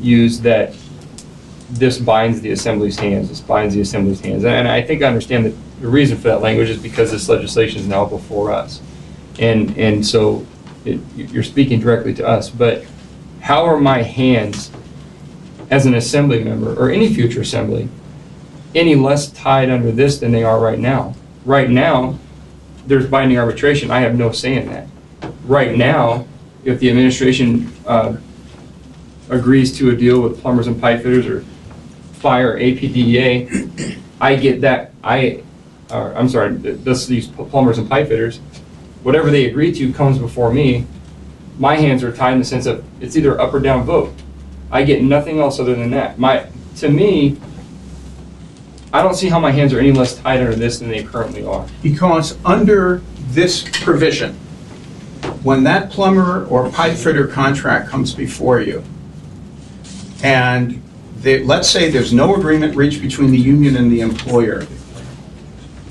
use that this binds the Assembly's hands, this binds the Assembly's hands. And I think I understand that the reason for that language is because this legislation is now before us. And so you're speaking directly to us. But how are my hands as an Assembly member, or any future Assembly, any less tied under this than they are right now? Right now, there's binding arbitration. I have no say in that. Right now, if the administration agrees to a deal with plumbers and pipe fitters or fire APDEA, I get that. I'm sorry, these plumbers and pipe fitters, whatever they agree to comes before me. My hands are tied in the sense of it's either up or down vote. I get nothing else other than that. To me, I don't see how my hands are any less tied under this than they currently are. Because under this provision, when that plumber or pipe fitter contract comes before you, and let's say there's no agreement reached between the union and the employer,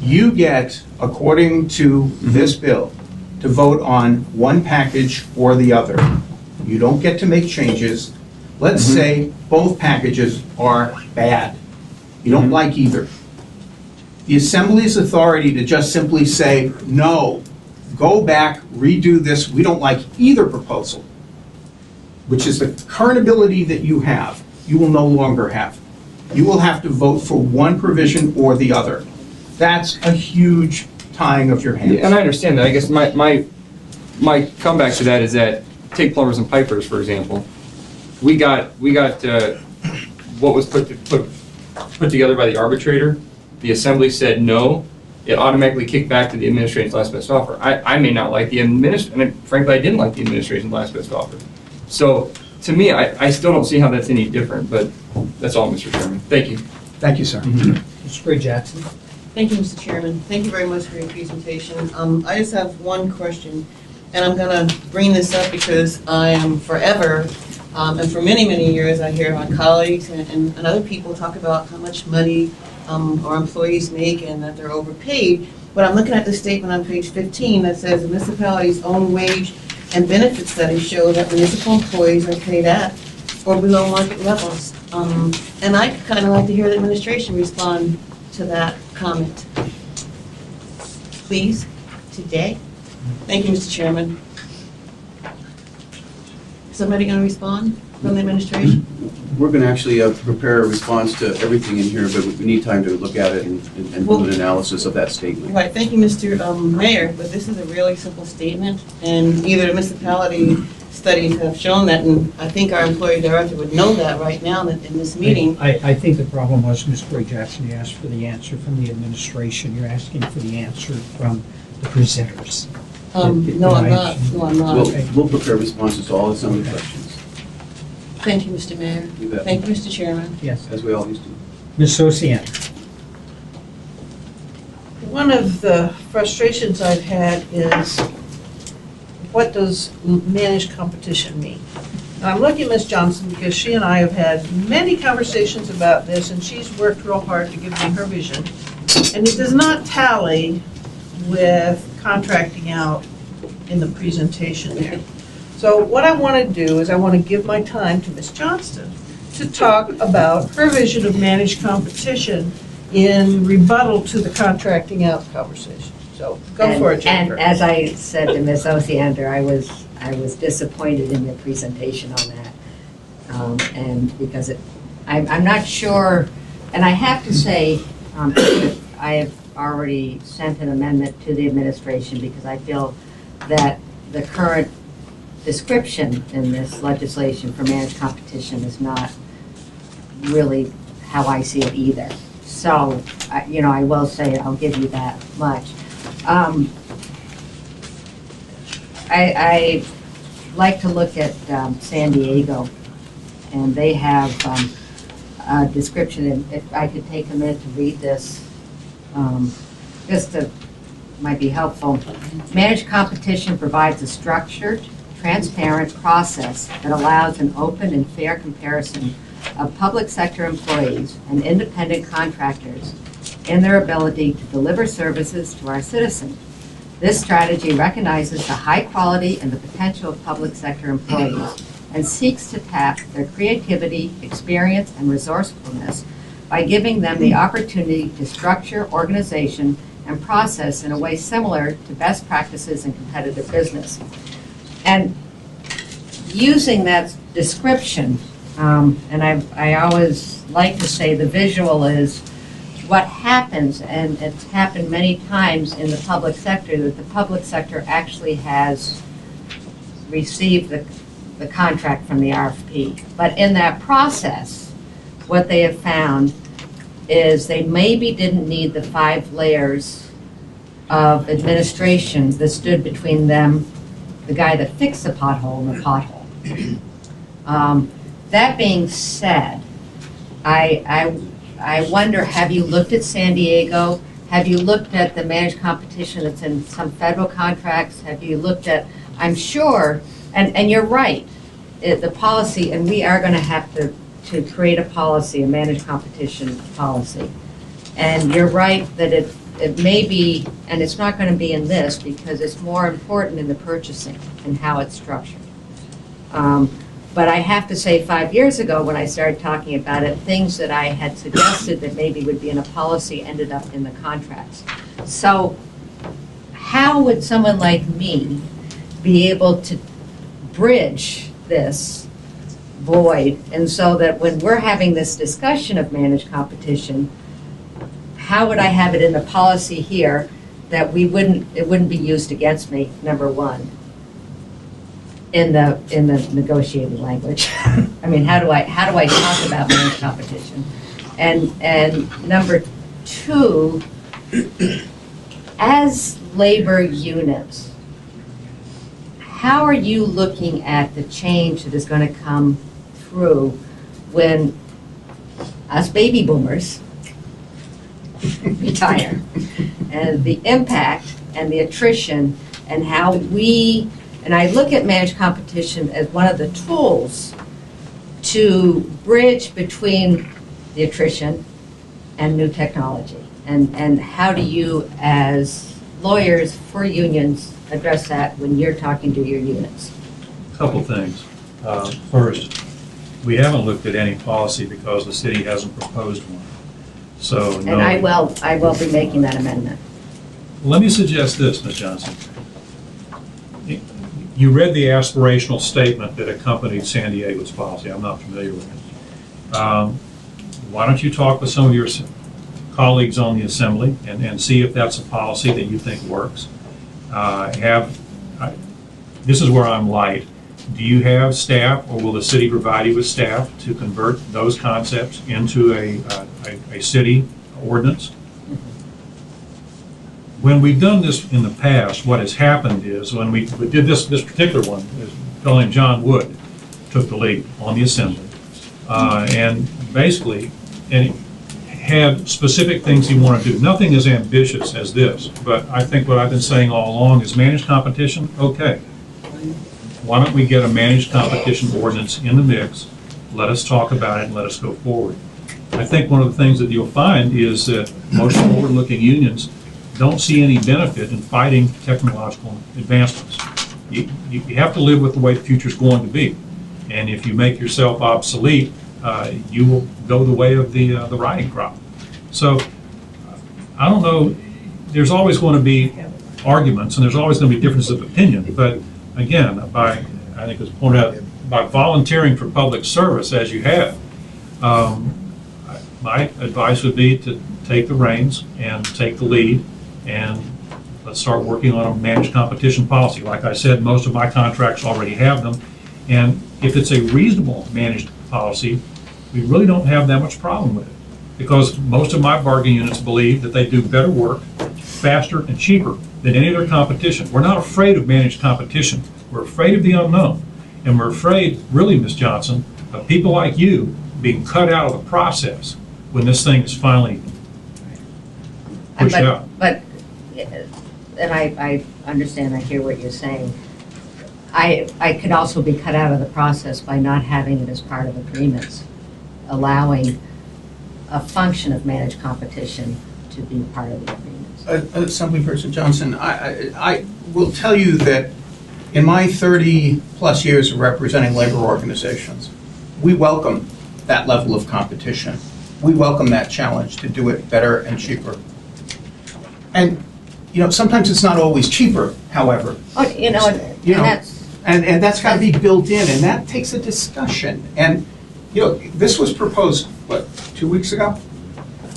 you get, according to this bill, to vote on one package or the other. You don't get to make changes. Let's say both packages are bad. You don't like either. The Assembly's authority to just simply say, no, go back, redo this, we don't like either proposal, which is the current ability that you have, you will no longer have. You will have to vote for one provision or the other. That's a huge tying of your hands. Yeah, and I understand that. I guess my comeback to that is that, take plumbers and pipers, for example. We got what was put together by the arbitrator. The Assembly said no. It automatically kicked back to the administration's last best offer. I may not like the administration, and frankly, I didn't like the administration's last best offer. So to me, I still don't see how that's any different, but that's all, Mr. Chairman. Thank you. Thank you, sir. Mr. Gray-Jackson. Thank you, Mr. Chairman. Thank you very much for your presentation. I just have one question, and I'm going to bring this up because I am forever, and for many, many years, I hear my colleagues and other people talk about how much money our employees make and that they're overpaid. But I'm looking at the statement on page 15 that says the municipality's own wage and benefit studies show that municipal employees are paid at or below market levels. And I'd kind of like to hear the administration respond to that comment. Please, today. Thank you, Mr. Chairman. Somebody going to respond from the administration? We're going to actually prepare a response to everything in here, but we need time to look at it and do an analysis of that statement. Right, thank you, Mr. Mayor, but this is a really simple statement, and either the municipality studies have shown that, and I think our employee director would know that right now in this meeting. I think the problem was, Mr. Gray-Jackson, you asked for the answer from the administration. You're asking for the answer from the presenters. No, I'm not. No, I'm not. We'll prepare responses to all Assembly questions. Thank you, Mr. Mayor. You bet. Thank you, Mr. Chairman. Yes. As we always do. Ms. Oceana. One of the frustrations I've had is, what does managed competition mean? And I'm looking at Ms. Johnson because she and I have had many conversations about this, and she's worked real hard to give me her vision. And it does not tally with contracting out in the presentation there. So what I want to do is I want to give my time to Ms. Johnston to talk about her vision of managed competition in rebuttal to the contracting out conversation. So go for it, Jennifer. And as I said to Ms. Osiander, I was disappointed in your presentation on that, and because I'm not sure, and I have to say, I have already sent an amendment to the administration because I feel that the current description in this legislation for managed competition is not really how I see it either. So, I will say, I'll give you that much. I like to look at San Diego, and they have a description, and if I could take a minute to read this, just to, might be helpful. Managed competition provides a structured, transparent process that allows an open and fair comparison of public sector employees and independent contractors in their ability to deliver services to our citizens. This strategy recognizes the high quality and the potential of public sector employees and seeks to tap their creativity, experience, and resourcefulness by giving them the opportunity to structure organization and process in a way similar to best practices in competitive business. And using that description, and I always like to say the visual is what happens, and it's happened many times in the public sector, that the public sector actually has received the contract from the RFP. But in that process, what they have found is they maybe didn't need the 5 layers of administration that stood between them, the guy that fixed the pothole, and the pothole. That being said, I wonder, have you looked at San Diego? Have you looked at the managed competition that's in some federal contracts? Have you looked at, I'm sure, and you're right, the policy, and we are going to have to create a policy, a managed competition policy. And you're right that it may be, and it's not going to be in this because it's more important in the purchasing and how it's structured. But I have to say 5 years ago when I started talking about it, things that I had suggested that maybe would be in a policy ended up in the contracts. So how would someone like me be able to bridge this void, and so that when we're having this discussion of managed competition, how would I have it in the policy here that it wouldn't be used against me, number one, in the negotiated language? I mean, how do I talk about managed competition? And number two, as labor units, how are you looking at the change that is going to come through when us baby boomers retire, and the impact and the attrition, and how we, and I look at managed competition as one of the tools to bridge between the attrition and new technology. And how do you, as lawyers for unions, address that when you're talking to your units? Couple things. First, we haven't looked at any policy because the city hasn't proposed one. So no. And I will be making that amendment. Let me suggest this, Ms. Johnson. You read the aspirational statement that accompanied San Diego's policy. I'm not familiar with it. Why don't you talk with some of your colleagues on the Assembly and see if that's a policy that you think works. This is where I'm light. Do you have staff, or will the city provide you with staff to convert those concepts into a city ordinance? When we've done this in the past, what has happened is when we did this particular one, a fellow named John Wood took the lead on the Assembly, and basically, and had specific things he wanted to do. Nothing as ambitious as this, but I think what I've been saying all along is managed competition, okay. Why don't we get a managed competition ordinance in the mix, let us talk about it, and let us go forward. I think one of the things that you'll find is that most forward-looking unions don't see any benefit in fighting technological advancements. You have to live with the way the future is going to be. And if you make yourself obsolete, you will go the way of the riding crop. So I don't know, there's always going to be arguments and there's always going to be differences of opinion, but again, I think it was pointed out, by volunteering for public service as you have, my advice would be to take the reins and take the lead, and let's start working on a managed competition policy. Like I said, most of my contracts already have them, and if it's a reasonable managed policy, we really don't have that much problem with it, because most of my bargaining units believe that they do better work, faster and cheaper than any other competition. We're not afraid of managed competition. We're afraid of the unknown, and we're afraid, really, Ms. Johnson, of people like you being cut out of the process when this thing is finally pushed out. But, and I understand, I hear what you're saying. I could also be cut out of the process by not having it as part of agreements, allowing a function of managed competition to be part of the agreements. Assemblyperson Johnson, I will tell you that In my 30-plus years of representing labor organizations, we welcome that level of competition. We welcome that challenge to do it better and cheaper. And, sometimes it's not always cheaper, however. Oh, and that's. And that's got to be built in, and that takes a discussion. And, this was proposed, 2 weeks ago?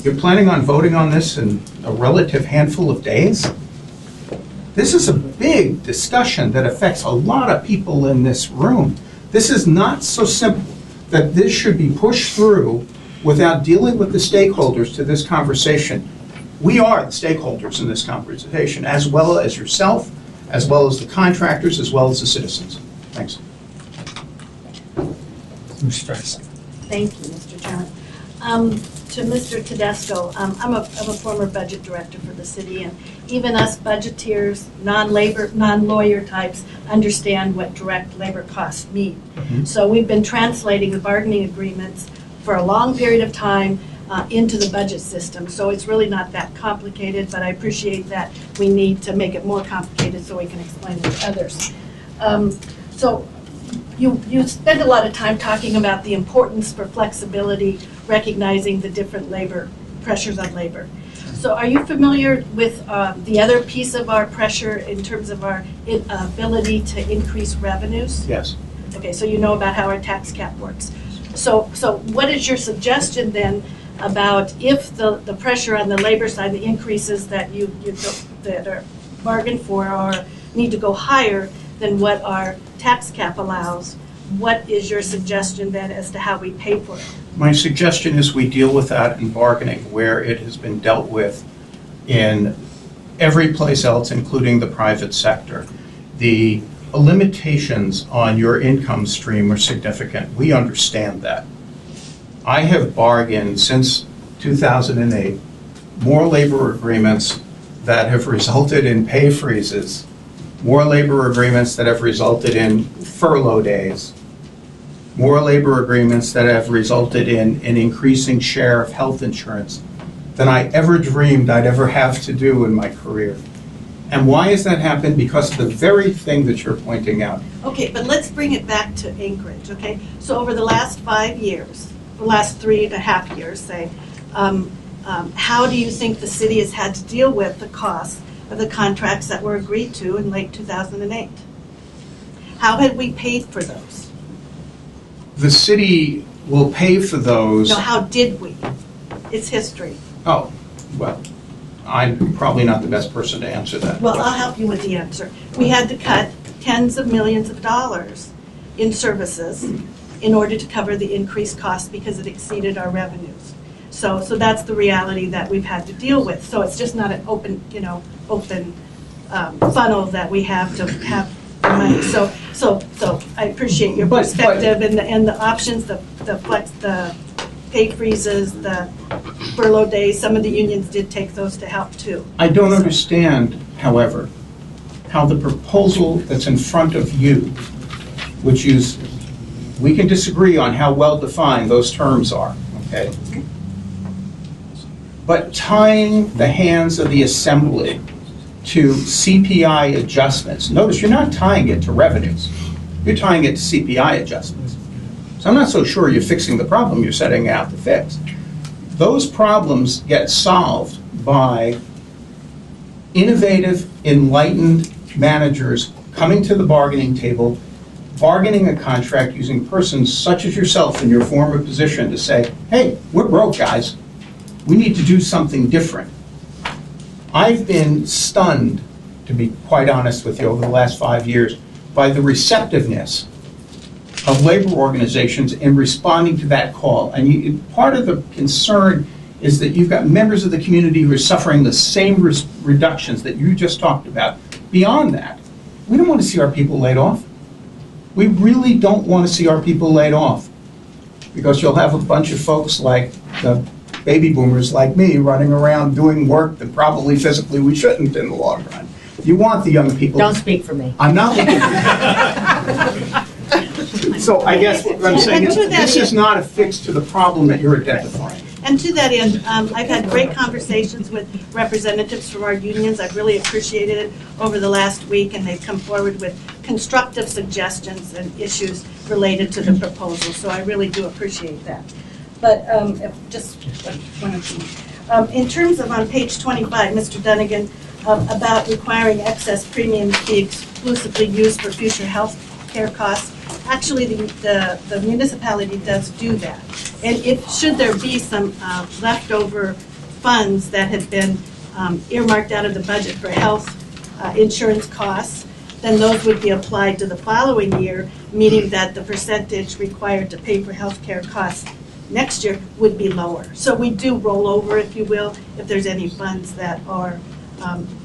You're planning on voting on this in a relative handful of days? This is a big discussion that affects a lot of people in this room. This is not so simple that this should be pushed through without dealing with the stakeholders to this conversation. We are the stakeholders in this conversation, as well as yourself, as well as the contractors, as well as the citizens. Thanks. Ms. Strasko. Thank you, Mr. Chairman. To Mr. Tedesco, I'm a former budget director for the city, and even us budgeteers, non-lawyer types, understand what direct labor costs mean. So we've been translating the bargaining agreements for a long period of time into the budget system. So it's really not that complicated, but I appreciate that we need to make it more complicated so we can explain it to others. So you spend a lot of time talking about the importance for flexibility, recognizing the different labor pressures on labor. So are you familiar with the other piece of our pressure in terms of our ability to increase revenues? Yes. Okay, so you know about how our tax cap works. So what is your suggestion then about if the pressure on the labor side, the increases that that are bargained for or need to go higher than what our tax cap allows, what is your suggestion then as to how we pay for it? My suggestion is we deal with that in bargaining where it has been dealt with in every place else, including the private sector. The limitations on your income stream are significant. We understand that. I have bargained since 2008 more labor agreements that have resulted in pay freezes, more labor agreements that have resulted in furlough days, more labor agreements that have resulted in an increasing share of health insurance than I ever dreamed I'd ever have to do in my career. And why has that happened? Because of the very thing that you're pointing out. Okay, but let's bring it back to Anchorage, okay? So over the last 5 years, the last 3.5 years, say, how do you think the city has had to deal with the cost of the contracts that were agreed to in late 2008? How had we paid for those? The city will pay for those. No, how did we? It's history. Oh, well, I'm probably not the best person to answer that. Well, I'll help you with the answer. We had to cut tens of millions of dollars in services in order to cover the increased cost because it exceeded our revenues. So that's the reality that we've had to deal with. So it's just not an open funnel that we have to have money. So I appreciate your perspective and the options, the flex, the pay freezes, the furlough days. Some of the unions did take those to help too. I don't understand, however, how the proposal that's in front of you, which is, we can disagree on how well defined those terms are, okay? But tying the hands of the assembly to CPI adjustments, notice you're not tying it to revenues, you're tying it to CPI adjustments. So I'm not so sure you're fixing the problem you're setting out to fix. Those problems get solved by innovative, enlightened managers coming to the bargaining table, bargaining a contract using persons such as yourself in your former position to say, hey, we're broke, guys. We need to do something different. I've been stunned, to be quite honest with you, over the last 5 years by the receptiveness of labor organizations in responding to that call. And part of the concern is that you've got members of the community who are suffering the same reductions that you just talked about. Beyond that, we don't want to see our people laid off. We really don't want to see our people laid off, because you'll have a bunch of folks like the baby boomers like me running around doing work that probably physically we shouldn't in the long run. You want the young people. Don't speak for me. I'm not looking for So I guess what I'm saying is this is not a fix to the problem that you're identifying. And to that end, I've had great conversations with representatives from our unions. I've really appreciated it over the last week, and they've come forward with constructive suggestions and issues related to the proposal. So I really do appreciate that. But just one or two. In terms of on page 25, Mr. Dunnigan, about requiring excess premiums be exclusively used for future health care costs. Actually, the municipality does do that. And should there be some leftover funds that had been earmarked out of the budget for health insurance costs, then those would be applied to the following year, meaning that the percentage required to pay for health care costs next year would be lower. So we do roll over, if you will, if there's any funds that are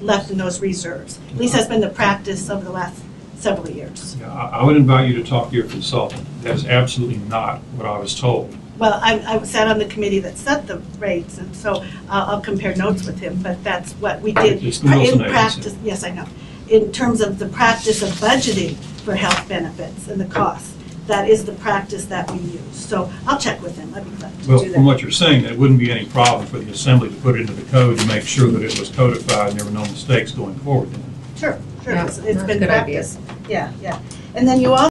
left in those reserves. At least has been the practice over the last several years. Yeah, I would invite you to talk to your consultant. That is absolutely not what I was told. Well, I sat on the committee that set the rates, and so I'll compare notes with him, but that's what we did It's the Wilson in practice. agency. Yes, I know. In terms of the practice of budgeting for health benefits and the costs, that is the practice that we use. So I'll check with him. I'd be glad to Well, do from that. what you're saying, there wouldn't be any problem for the assembly to put it into the code to make sure that it was codified and there were no mistakes going forward. Sure, Yeah, it's that's a been good idea. practiced. Yeah. And then you also